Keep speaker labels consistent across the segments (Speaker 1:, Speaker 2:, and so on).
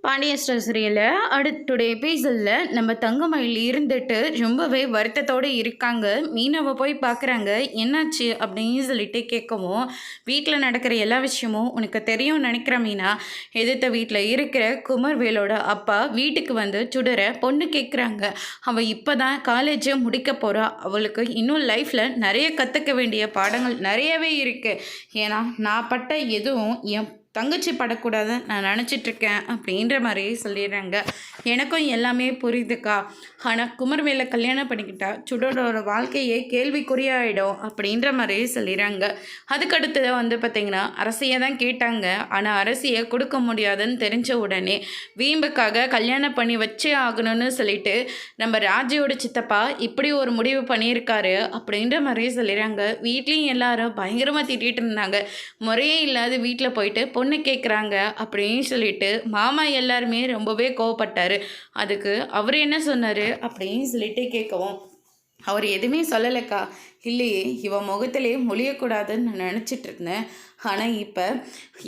Speaker 1: Pandya store சீரியலில் அடுத்துடைய எபிசோடில் நம்ம தங்கமயில் இருந்துட்டு ரொம்பவே வருத்தத்தோடு இருக்காங்க. மீனாவை போய் பார்க்குறாங்க. என்னாச்சு அப்படின்னு சொல்லிட்டு கேட்கவும், வீட்டில் நடக்கிற எல்லா விஷயமும் உனக்கு தெரியும்னு நினைக்கிற மீனா, எதிர்த்த வீட்டில் இருக்கிற குமர்வேலோட அப்பா வீட்டுக்கு வந்து சுடர பொண்ணு கேட்குறாங்க. அவள் இப்போ தான் காலேஜை முடிக்க போகிறா. அவளுக்கு இன்னும் லைஃப்பில் நிறைய கற்றுக்க வேண்டிய பாடங்கள் நிறையவே இருக்குது. ஏன்னா நான் பட்ட எதுவும் என் தங்கச்சி படக்கூடாதுன்னு நான் நினச்சிட்ருக்கேன் அப்படின்ற மாதிரி சொல்லிடுறாங்க. எனக்கும் எல்லாமே புரியுதுக்கா. ஆனால் குமர்வேலை கல்யாணம் பண்ணிக்கிட்டா சுடரோட வாழ்க்கையே கேள்விக்குறியாயிடும் அப்படின்ற மாதிரி சொல்லிடுறாங்க. அதுக்கடுத்து வந்து பார்த்திங்கன்னா அரசியை தான் கேட்டாங்க. ஆனால் அரசியை கொடுக்க முடியாதுன்னு தெரிஞ்ச உடனே வீம்புக்காக கல்யாணம் பண்ணி வச்சே ஆகணும்னு சொல்லிட்டு நம்ம ராஜியோட சித்தப்பா இப்படி ஒரு முடிவு பண்ணியிருக்காரு அப்படின்ற மாதிரி சொல்லிடுறாங்க. வீட்லேயும் எல்லாரும் பயங்கரமாக திட்டிகிட்டு இருந்தாங்க. முறையே இல்லாத வீட்டில் போயிட்டு பொண்ணு கேட்குறாங்க அப்படின்னு சொல்லிட்டு மாமா எல்லாருமே ரொம்பவே கோவப்பட்டார். அதுக்கு அவர் என்ன சொன்னார் அப்படின்னு சொல்லிட்டு கேட்கவும், அவர் எதுவுமே சொல்லலைக்கா. இல்லையே, இவன் முகத்திலே மொழியக்கூடாதுன்னு நான் நினச்சிட்டு இருந்தேன். ஆனால் இப்போ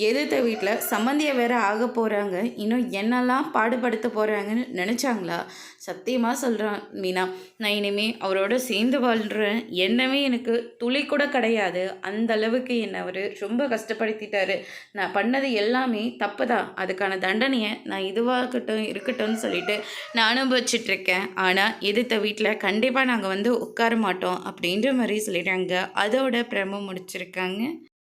Speaker 1: எதிர்த்த வீட்டில் சம்மந்தியை வேற ஆக போகிறாங்க. இன்னும் என்னெல்லாம் பாடுபடுத்த போகிறாங்கன்னு நினச்சாங்களா? சத்தியமாக சொல்கிறேன் மீனா, நான் இனிமேல் அவரோட சேர்ந்து வாழ்கிறேன் எண்ணமே எனக்கு துளி கூட கிடையாது. அந்த அளவுக்கு என்னை அவர் ரொம்ப கஷ்டப்படுத்திட்டாரு. நான் பண்ணது எல்லாமே தப்பு தான். அதுக்கான தண்டனையை நான் இதுவாகட்டும் இருக்கட்டும்னு சொல்லிட்டு நான் அனுபவிச்சிட்ருக்கேன். ஆனால் எதிர்த்த வீட்டில் கண்டிப்பாக நாங்கள் வந்து உட்கார மாட்டோம் அப்படின்ற மாதிரி சொல்லிடுறாங்க. அதோட பிரம முடிச்சிருக்காங்க.